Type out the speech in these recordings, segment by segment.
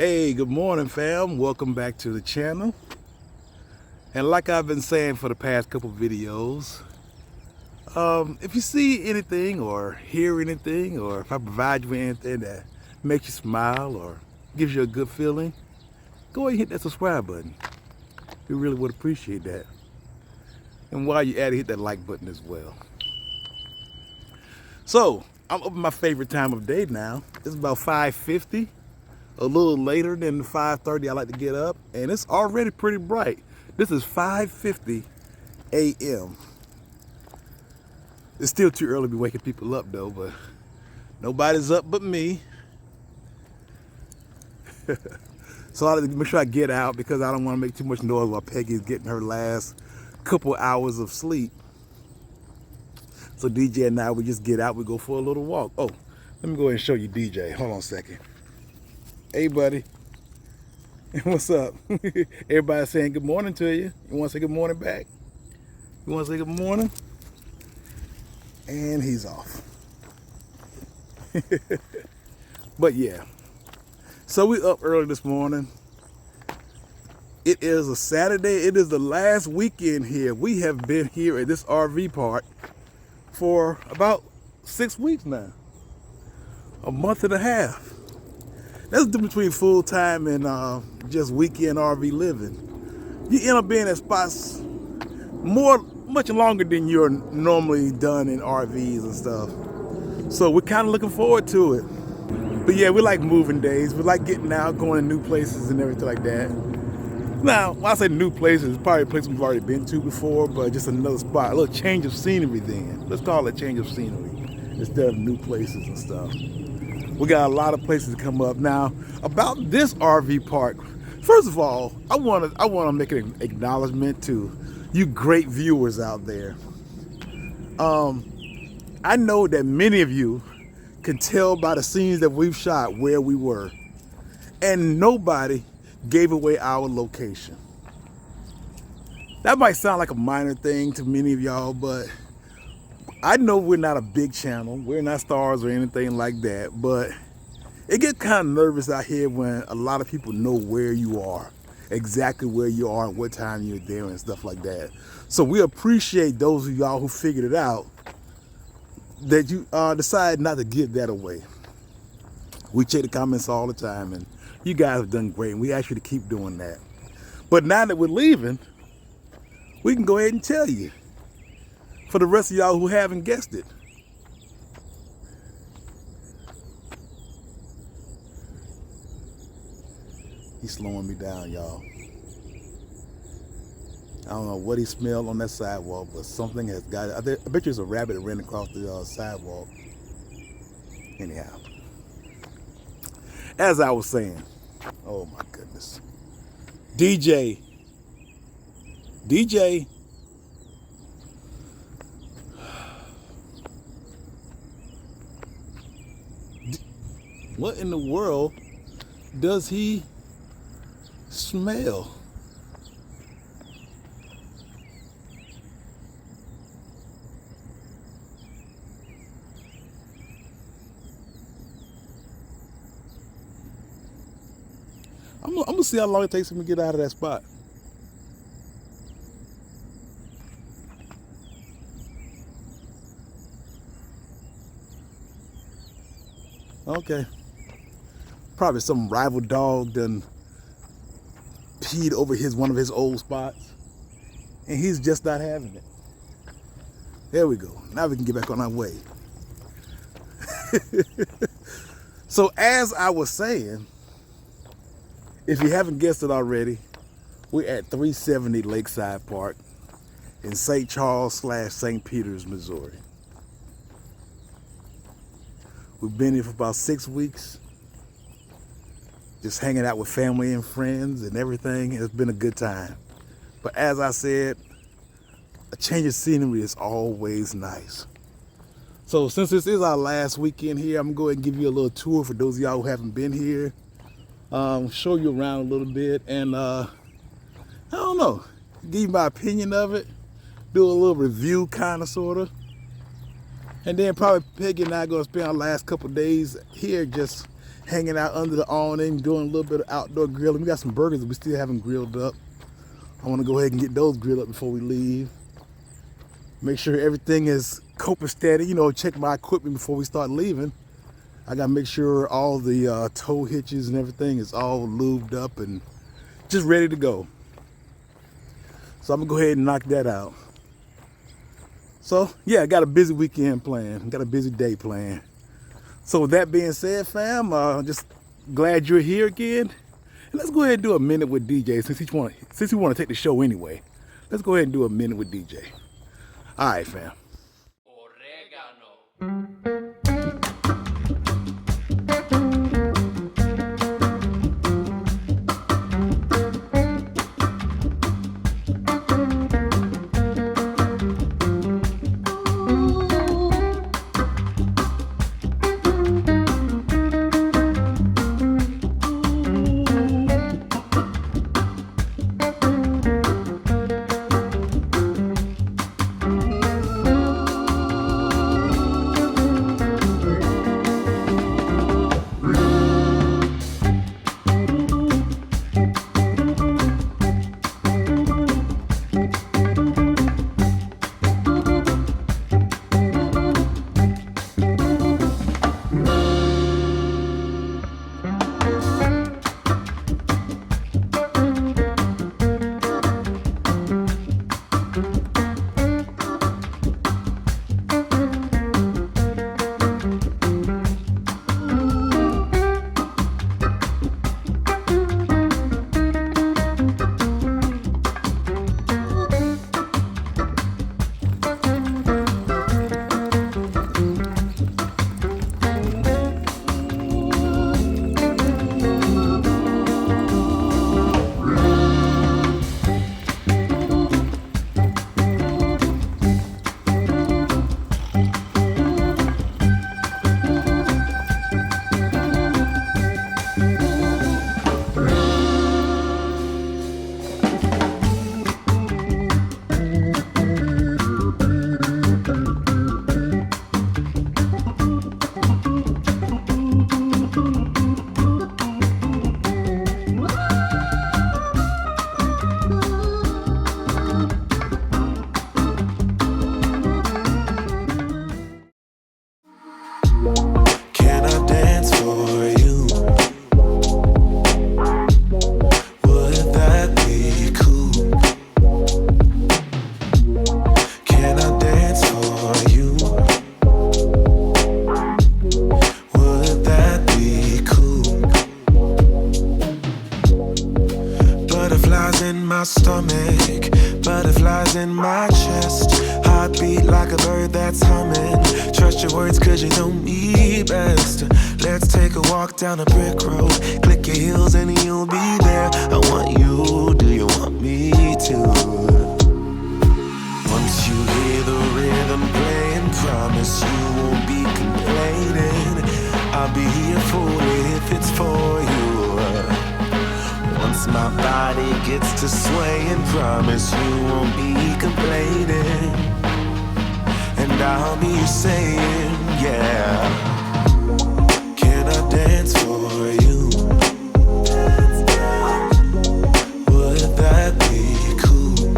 Hey, good morning, fam. Welcome back to the channel. And like I've been saying for the past couple videos, if you see anything or hear anything, or if I provide you with anything that makes you smile or gives you a good feeling, go ahead and hit that subscribe button. We really would appreciate that. And while you're at it, hit that like button as well. So, I'm up at my favorite time of day now. It's about 5:50. A little later than the 5:30 I like to get up, and it's already pretty bright. This is 5:50 a.m. It's still too early to be waking people up though, but nobody's up but me. So I like to make sure I get out because I don't want to make too much noise while Peggy's getting her last couple hours of sleep. So DJ and I, we just get out, we go for a little walk. Oh, let me go ahead and show you DJ. Hold on a second. Hey, buddy. What's up? Everybody's saying good morning to you. You want to say good morning back? You want to say good morning? And he's off. But yeah. So we up early this morning. It is a Saturday. It is the last weekend here. We have been here at this RV park for about 6 weeks now. A month and a half. That's the difference between full-time and just weekend RV living. You end up being at spots much longer than you're normally done in RVs and stuff. So we're kind of looking forward to it. But yeah, we like moving days. We like getting out, going to new places and everything like that. Now, when I say new places, it's probably a place we've already been to before, but just another spot, a little change of scenery then. Let's call it a change of scenery instead of new places and stuff. We got a lot of places to come up. Now, about this RV park, first of all, I want to make an acknowledgement to you great viewers out there. I know that many of you can tell by the scenes that we've shot where we were, and nobody gave away our location. That might sound like a minor thing to many of y'all, but I know we're not a big channel, we're not stars or anything like that, but it gets kind of nervous out here when a lot of people know where you are, exactly where you are and what time you're there and stuff like that. So we appreciate those of y'all who figured it out, that you decided not to give that away. We check the comments all the time, and you guys have done great, and we ask you to keep doing that. But now that we're leaving, we can go ahead and tell you, for the rest of y'all who haven't guessed it. He's slowing me down, y'all. I don't know what he smelled on that sidewalk, but something has got it. I bet you it's a rabbit that ran across the sidewalk. Anyhow, as I was saying, oh my goodness. DJ. What in the world does he smell? I'm gonna see how long it takes him to get out of that spot. Okay. Probably some rival dog done peed over one of his old spots, and he's just not having it. There we go. Now we can get back on our way. So as I was saying, if you haven't guessed it already, we're at 370 Lakeside Park in St. Charles/St. Peters, Missouri. We've been here for about 6 weeks, just hanging out with family and friends and everything. It's been a good time. But as I said, a change of scenery is always nice. So since this is our last weekend here, I'm gonna go ahead and give you a little tour for those of y'all who haven't been here. Show you around a little bit, and I don't know, give you my opinion of it, do a little review kind of, sort of. And then probably Peggy and I are going to spend our last couple days here just hanging out under the awning, doing a little bit of outdoor grilling. We got some burgers that we still haven't grilled up. I want to go ahead and get those grilled up before we leave. Make sure everything is copacetic. You know, check my equipment before we start leaving. I got to make sure all the tow hitches and everything is all lubed up and just ready to go. So I'm going to go ahead and knock that out. So, yeah, I got a busy weekend planned. Got a busy day planned. So with that being said, fam, just glad you're here again. And let's go ahead and do a minute with DJ since we want to take the show anyway. Let's go ahead and do a minute with DJ. All right, fam. Oregano. my stomach, butterflies in my chest, heartbeat like a bird that's humming. Trust your words cause you know me best. Let's take a walk down a brick road, click your heels and you'll be there. I want you, do you want me to? Once you hear the rhythm playing, promise you won't be complaining. I'll be here fully if it's for you. Once my body gets to swaying, promise you won't be complaining. And I'll be saying, yeah, can I dance for you? Would that be cool?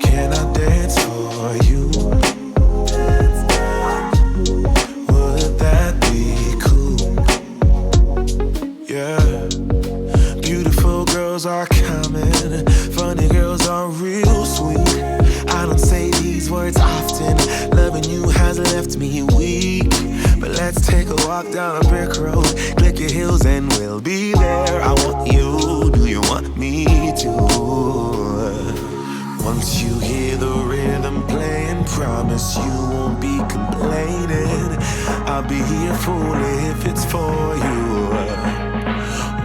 Can I dance for you? Would that be cool? Yeah. Beautiful girls are common, funny girls are real sweet. I don't say these words often, loving you has left me weak. But let's take a walk down a brick road, click your heels and we'll be there. I want you, do you want me to? Once you hear the rhythm playing, promise you won't be complaining. I'll be here fully if it's for you.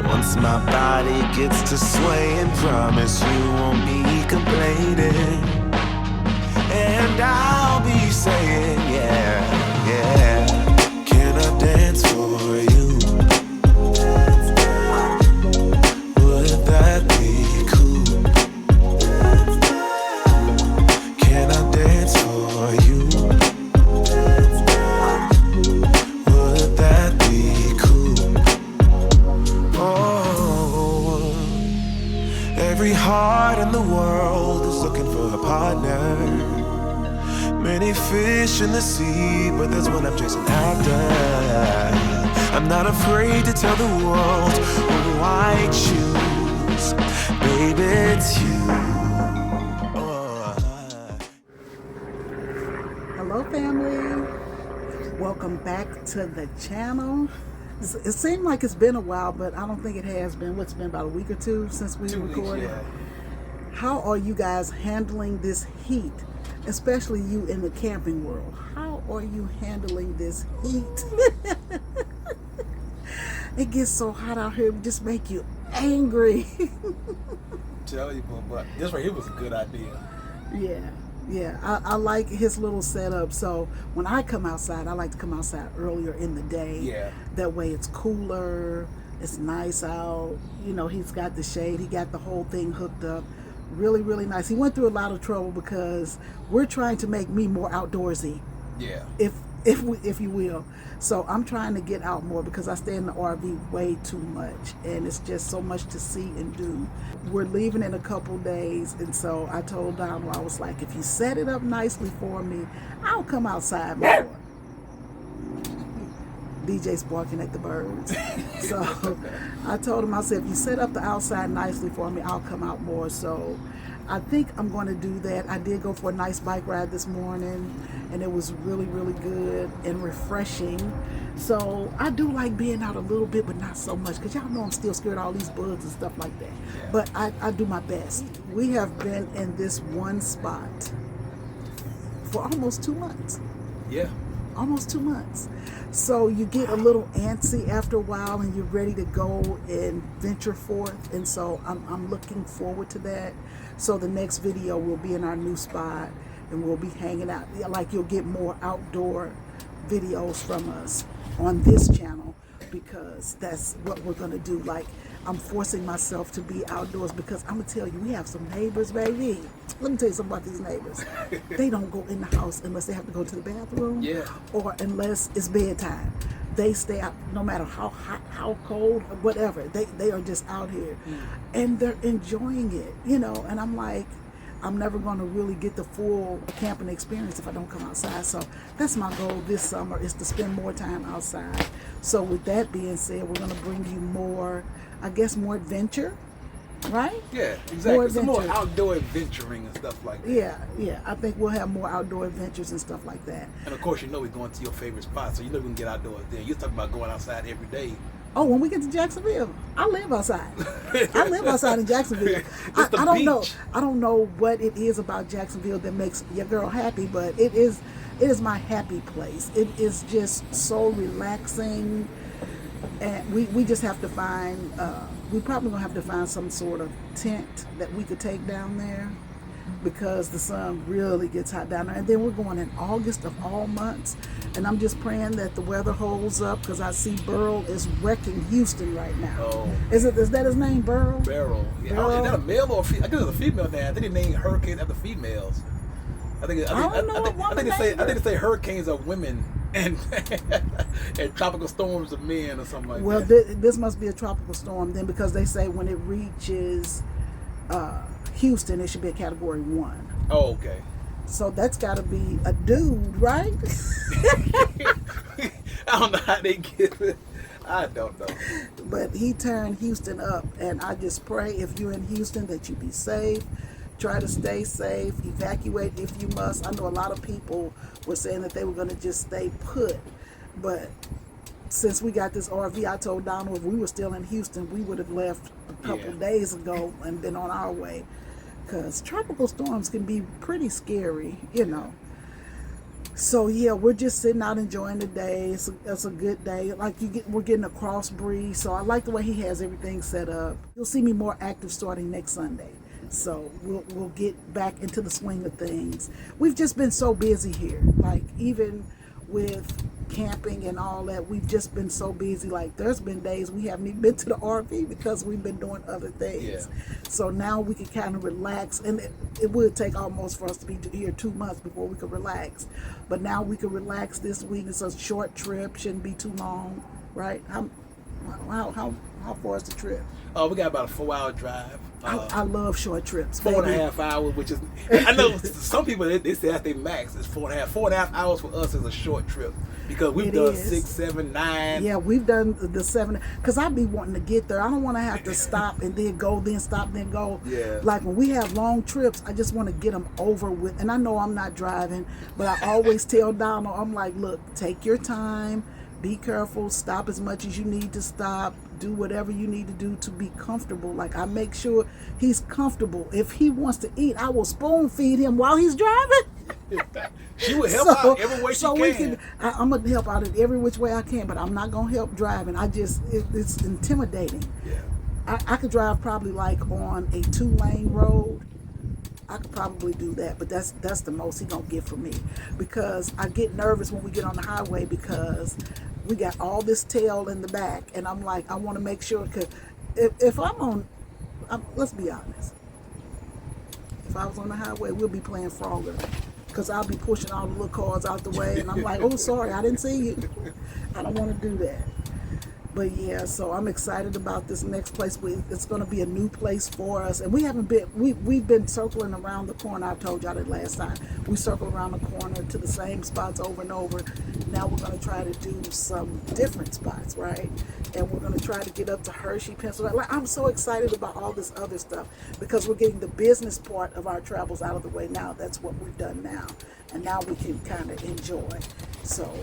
Once my body gets to swaying, promise you won't be complaining. And I'll be saying, yeah, yeah. Can I dance for you? Would that be cool? Can I dance for you? Would heart in the world is looking for a partner. Many fish in the sea, but there's one I'm chasing after. I'm not afraid to tell the world who I choose. Baby, it's you. Hello family, welcome back to the channel. It seemed like it's been a while, but I don't think it has been. What's been about a week or two since we recorded? Yeah. How are you guys handling this heat, especially you in the camping world? How are you handling this heat? It gets so hot out here, it just make you angry. Tell you, but this right here was a good idea. Yeah, I like his little setup. So when I come outside, I like to come outside earlier in the day. Yeah. That way it's cooler, it's nice out. You know, he's got the shade, he got the whole thing hooked up. Really, really nice. He went through a lot of trouble because we're trying to make me more outdoorsy. Yeah. If you will. So I'm trying to get out more because I stay in the RV way too much, and it's just so much to see and do. We're leaving in a couple days, and so I told Donald, I was like, if you set it up nicely for me, I'll come outside more. DJ's barking at the birds. So I told him, I said, if you set up the outside nicely for me, I'll come out more. So I think I'm going to do that. I did go for a nice bike ride this morning, and it was really, really good and refreshing. So I do like being out a little bit, but not so much, because y'all know I'm still scared of all these bugs and stuff like that. Yeah. But I do my best. We have been in this one spot for almost 2 months. Yeah. Almost 2 months. So you get a little antsy after a while, and you're ready to go and venture forth. And so I'm looking forward to that. So the next video will be in our new spot, and we'll be hanging out. Like, you'll get more outdoor videos from us on this channel, because that's what we're gonna do. Like, I'm forcing myself to be outdoors because I'm gonna tell you, we have some neighbors, baby. Let me tell you something about these neighbors. They don't go in the house unless they have to go to the bathroom, Yeah. or unless it's bedtime. They stay out no matter how hot, how cold, or whatever. They are just out here, and they're enjoying it, you know. And I'm like, I'm never going to really get the full camping experience if I don't come outside. So that's my goal this summer, is to spend more time outside. So with that being said, we're going to bring you more, I guess, more adventure, right? Yeah, exactly. Some more adventure. outdoor adventuring and stuff like that. Yeah. I think we'll have more outdoor adventures and stuff like that. And of course, you know we're going to your favorite spot, so you know we can get outdoors there. You're talking about going outside every day. Oh, when we get to Jacksonville, I live outside. I live outside in Jacksonville. I don't know. I don't know what it is about Jacksonville that makes your girl happy, but it is my happy place. It is just so relaxing, and we just have to find. We probably gonna have to find some sort of tent that we could take down there, because the sun really gets hot down there. And then we're going in August of all months, and I'm just praying that the weather holds up, because I see Burl is wrecking Houston right now. Oh. Is that his name, Burl? Beryl. Yeah. Beryl. Is that a male or a female? I think it's a female name. I think they name hurricanes after females. I think they say hurricanes are women and and tropical storms are men or something like Well, that. this must be a tropical storm then, because they say when it reaches Houston, it should be a Category 1. Oh, okay. So that's got to be a dude, right? I don't know how they get it. I don't know. But he turned Houston up, and I just pray, if you're in Houston, that you be safe. Try to stay safe. Evacuate if you must. I know a lot of people were saying that they were going to just stay put, but since we got this RV, I told Donald if we were still in Houston, we would have left a couple days ago and been on our way, because tropical storms can be pretty scary, you know. So yeah, we're just sitting out enjoying the day. It's a good day. Like, we're getting a cross breeze, so I like the way he has everything set up. You'll see me more active starting next Sunday. So we'll get back into the swing of things. We've just been so busy here. Like, even with camping and all that, we've just been so busy. Like, there's been days we haven't even been to the RV because we've been doing other things. Yeah. So now we can kind of relax, and it would take almost for us to be here 2 months before we could relax. But now we can relax this week. It's a short trip, shouldn't be too long, right? How far is the trip? We got about a 4-hour drive. I love short trips. 4.5 hours, which is, I know some people they say that they max is 4.5. 4.5 hours for us is a short trip because we've done 6, 7, 9. Yeah, we've done the 7 because I'd be wanting to get there. I don't want to have to stop and then go, then stop, then go. Yeah. Like when we have long trips, I just want to get them over with. And I know I'm not driving, but I always tell Donald, I'm like, look, take your time, be careful, stop as much as you need to stop. Do whatever you need to do to be comfortable. Like I make sure he's comfortable. If he wants to eat, I will spoon feed him while he's driving. She would help out every way she can. I'm gonna help out in every which way I can, but I'm not gonna help driving. It's intimidating. Yeah. I could drive probably like on a 2-lane road. I could probably do that, but that's the most he gonna get from me because I get nervous when we get on the highway because we got all this tail in the back, and I'm like, I want to make sure because if let's be honest, if I was on the highway, we'll be playing Frogger because I'll be pushing all the little cars out the way, and I'm like, oh, sorry, I didn't see you. I don't want to do that. But yeah, so I'm excited about this next place. It's going to be a new place for us, and we've been circling around the corner. I told y'all that last time. We circle around the corner to the same spots over and over. Now we're going to try to do some different spots, right? And we're going to try to get up to Hershey, Pennsylvania. Like, I'm so excited about all this other stuff because we're getting the business part of our travels out of the way now. That's what we've done now, and now we can kind of enjoy. So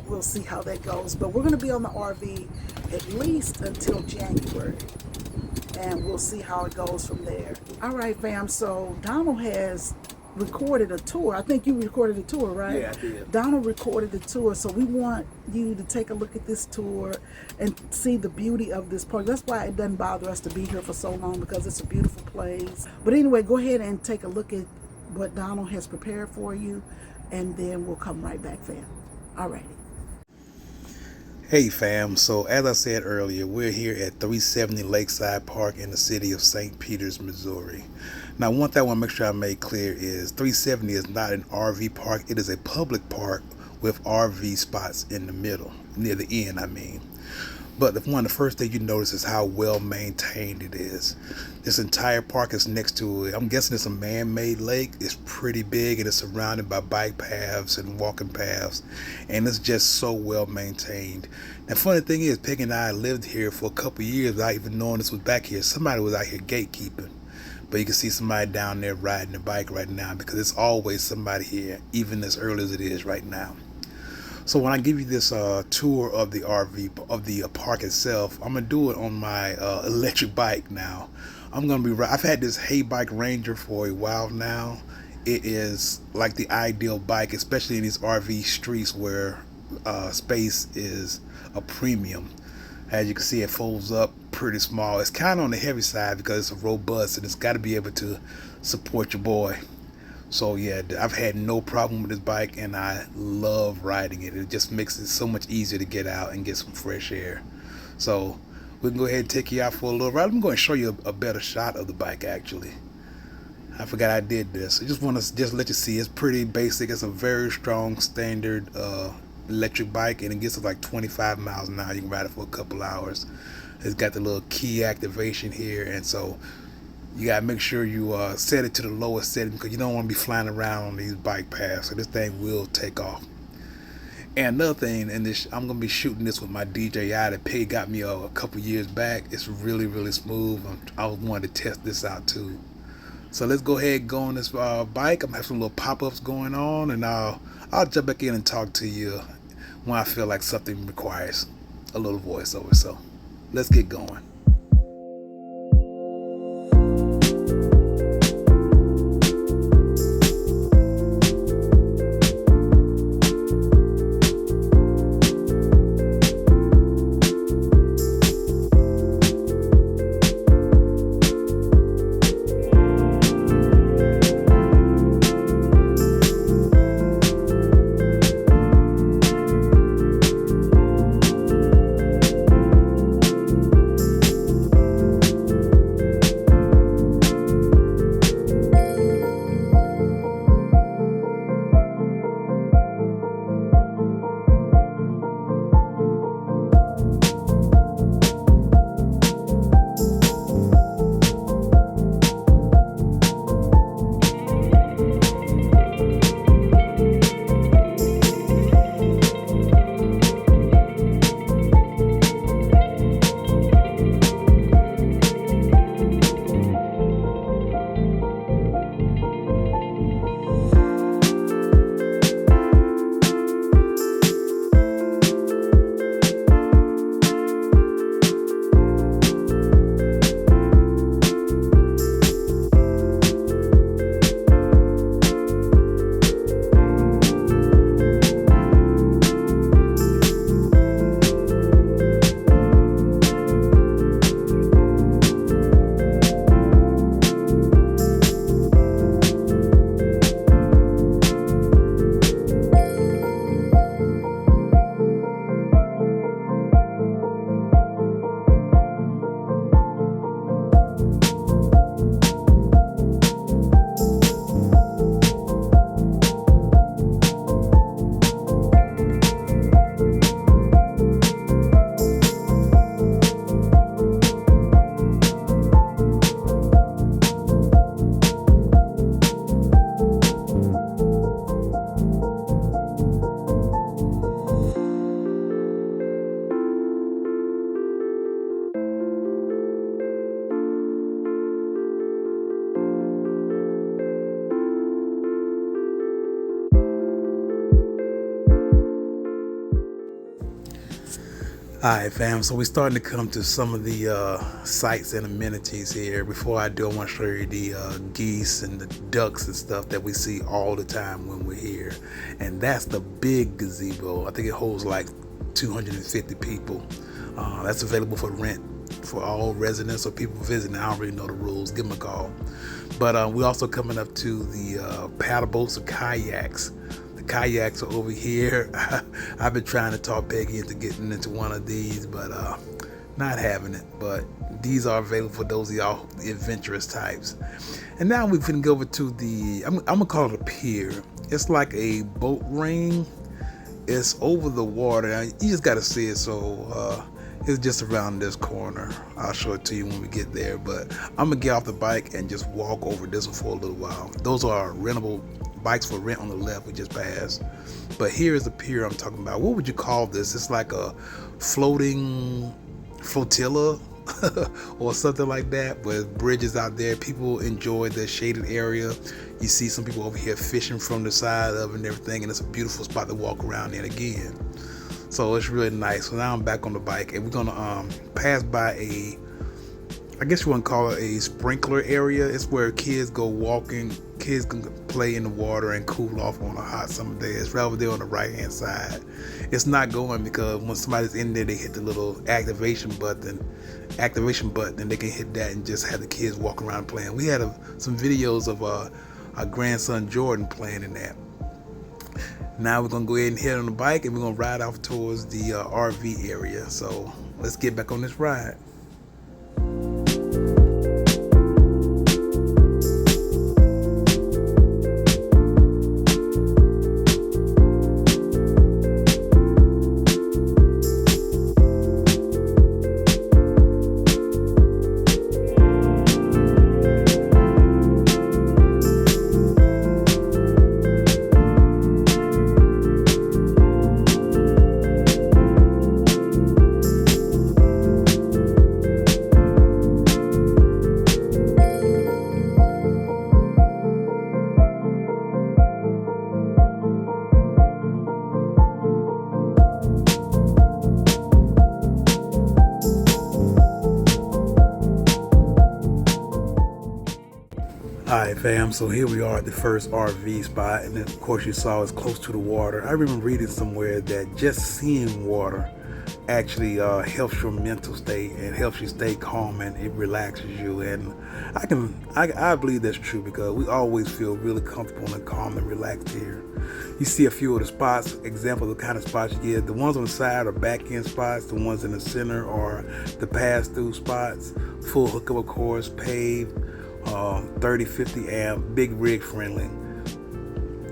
we'll see how that goes. But we're going to be on the RV at least until January, and we'll see how it goes from there. All right, fam. So Donald has recorded a tour. I think you recorded a tour, right? Yeah, I did. Donald recorded a tour, so we want you to take a look at this tour and see the beauty of this park. That's why it doesn't bother us to be here for so long, because it's a beautiful place. But anyway, go ahead and take a look at what Donald has prepared for you, and then we'll come right back, fam. Alrighty. Hey fam, so as I said earlier, we're here at 370 Lakeside Park in the city of St. Peters, Missouri. Now, one thing I want to make sure I make clear is 370 is not an RV park. It is a public park with RV spots in the middle, near the end, I mean. But one of the first things you notice is how well maintained it is. This entire park is next to it. I'm guessing it's a man-made lake. It's pretty big and it's surrounded by bike paths and walking paths, and it's just so well maintained. The funny thing is, Peggy and I lived here for a couple of years without even knowing this was back here. Somebody was out here gatekeeping, but you can see somebody down there riding a bike right now because it's always somebody here, even as early as it is right now. So when I give you this tour of the RV, of the park itself, I'm gonna do it on my electric bike now. I've had this Hay Bike Ranger for a while now. It is like the ideal bike, especially in these RV streets where space is a premium. As you can see, it folds up pretty small. It's kind of on the heavy side because it's robust and it's got to be able to support your boy. So yeah, I've had no problem with this bike and I love riding it. It just makes it so much easier to get out and get some fresh air. So we can go ahead and take you out for a little ride. I'm going to show you a better shot of the bike actually. I forgot I did this. I just want to let you see. It's pretty basic. It's a very strong standard electric bike, and it gets to like 25 miles an hour. You can ride it for a couple hours. It's got the little key activation here, and so you gotta make sure you set it to the lowest setting because you don't want to be flying around on these bike paths. So this thing will take off. And another thing, I'm gonna be shooting this with my DJI that Peggy got me a couple years back. It's really, really smooth. I wanted to test this out too. So let's go ahead and go on this bike. I'm gonna have some little pop-ups going on, and I'll jump back in and talk to you when I feel like something requires a little voiceover. So let's get going. All right, fam. So we're starting to come to some of the sites and amenities here. Before I do, I want to show you the geese and the ducks and stuff that we see all the time when we're here. And that's the big gazebo. I think it holds like 250 people. That's available for rent for all residents or people visiting. I don't really know the rules. Give them a call. But we're also coming up to the paddle boats or kayaks. Kayaks are over here. I've been trying to talk Peggy into getting into one of these, but not having it. But these are available for those of y'all adventurous types. And now we can go over to the, I'm gonna call it a pier. It's like a boat ring. It's over the water. Now, you just gotta see it. So it's just around this corner. I'll show it to you when we get there. But I'm gonna get off the bike and just walk over this one for a little while. Those are rentable bikes for rent on the left we just passed. But here is the pier I'm talking about. What would you call this? It's like a floating flotilla or something like that, with bridges out there. People enjoy the shaded area. You see some people over here fishing from the side of it and everything, and it's a beautiful spot to walk around in again. So it's really nice. So now I'm back on the bike, and we're gonna pass by a, I guess you want to call it a sprinkler area. It's where kids go walking. Kids can play in the water and cool off on a hot summer day. It's right over there on the right hand side. It's not going because when somebody's in there, they hit the little activation button, and they can hit that and just have the kids walk around playing. We had some videos of our grandson Jordan playing in that. Now we're gonna go ahead and head on the bike, and we're gonna ride off towards the RV area. So let's get back on this ride. Alright fam, so here we are at the first RV spot, and then of course you saw it's close to the water. I remember reading somewhere that just seeing water actually helps your mental state and helps you stay calm, and it relaxes you. And I believe that's true because we always feel really comfortable and calm and relaxed here. You see a few of the spots, examples of the kind of spots you get. The ones on the side are back end spots, the ones in the center are the pass through spots, full hookup of course, paved, 30, 50 amp, big rig friendly.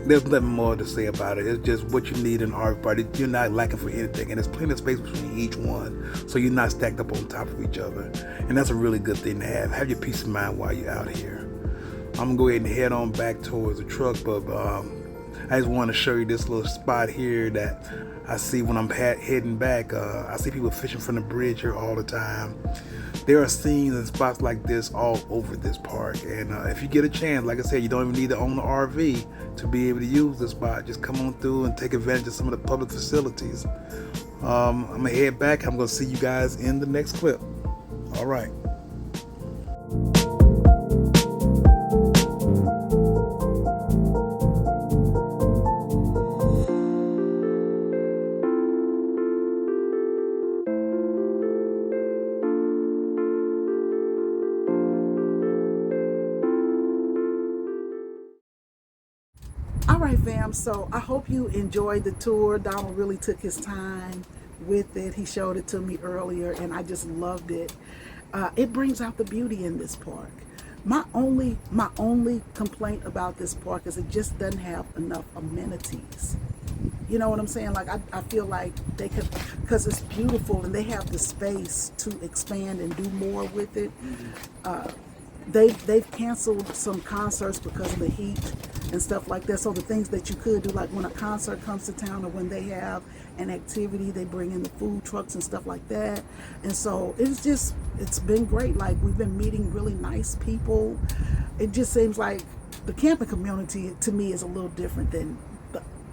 There's nothing more to say about it. It's just what you need in an RV party. You're not lacking for anything, and there's plenty of space between each one, so you're not stacked up on top of each other. And that's a really good thing to have. Have your peace of mind while you're out here. I'm gonna go ahead and head on back towards the truck, but I just want to show you this little spot here that I see when I'm heading back. I see people fishing from the bridge here all the time. There are scenes and spots like this all over this park, and if you get a chance, like I said, you don't even need to own the RV to be able to use this spot. Just come on through and take advantage of some of the public facilities. I'm gonna head back. I'm gonna see you guys in the next clip. All right. All right, fam. So I hope you enjoyed the tour. Donald really took his time with it. He showed it to me earlier, and I just loved it. It brings out the beauty in this park. My only complaint about this park is it just doesn't have enough amenities. You know what I'm saying? Like I feel like they could, because it's beautiful and they have the space to expand and do more with it. They've canceled some concerts because of the heat and stuff like that. So the things that you could do, like when a concert comes to town or when they have an activity, they bring in the food trucks and stuff like that. And so it's been great. Like we've been meeting really nice people. It just seems like the camping community to me is a little different than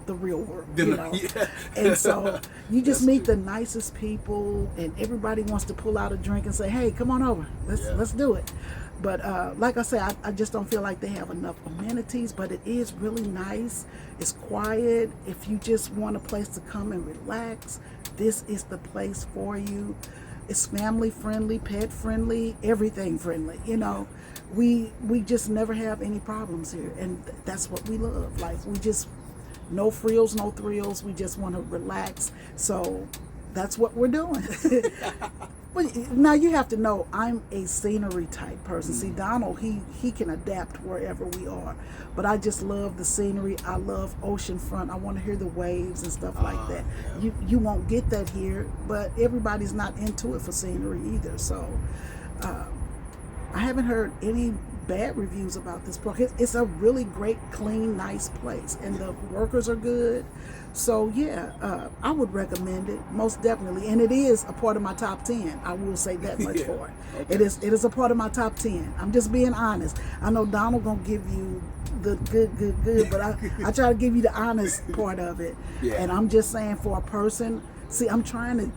the real world, Then you the- know. yeah. And so you just That's meet true. the nicest people, and everybody wants to pull out a drink and say, "Hey, come on over, Yeah. let's do it." But like I say, I just don't feel like they have enough amenities. But it is really nice. It's quiet. If you just want a place to come and relax, this is the place for you. It's family friendly, pet friendly, everything friendly. You know, we just never have any problems here, and that's what we love. Like, we just, no frills, no thrills. We just want to relax. So that's what we're doing. But now you have to know, I'm a scenery type person. See, Donald, he can adapt wherever we are. But I just love the scenery. I love oceanfront. I want to hear the waves and stuff like that. Yeah. You won't get that here, but everybody's not into it for scenery either. So I haven't heard any bad reviews about this park. It's a really great, clean, nice place, and the workers are good. So yeah, I would recommend it most definitely, and it is a part of my top 10. I will say that much Yeah. for it. Okay. It is a part of my top 10. I'm just being honest. I know Donald gonna give you the good, but I try to give you the honest part of it. Yeah. And I'm just saying, for a person, see, I'm trying to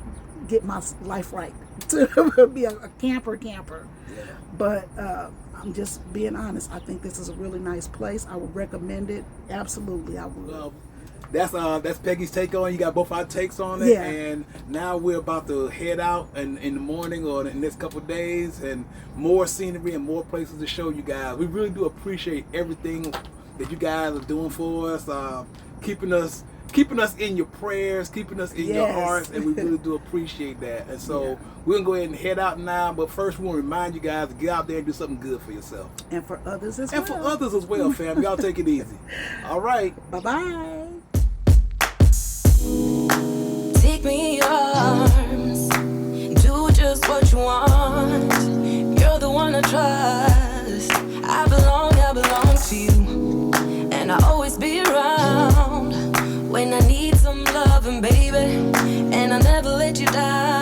get my life right to be a camper. Yeah. But I'm just being honest. I think this is a really nice place. I would recommend it. Absolutely, I would. Well, that's Peggy's take on it. You got both our takes on it. Yeah. And now we're about to head out in the morning or in the next couple of days, and more scenery and more places to show you guys. We really do appreciate everything that you guys are doing for us, keeping us in your prayers, keeping us in your Yes. hearts, and we really do appreciate that. And so Yeah. we're gonna go ahead and head out now, but first we want to remind you guys to get out there and do something good for yourself. And for others as And for well. others as well, fam. Y'all take it easy. All right. Bye-bye. Take me in your arms, do just what you want. You're the one I trust. I belong to you, and I'll always be around when I need some loving, baby. And I'll never let you down.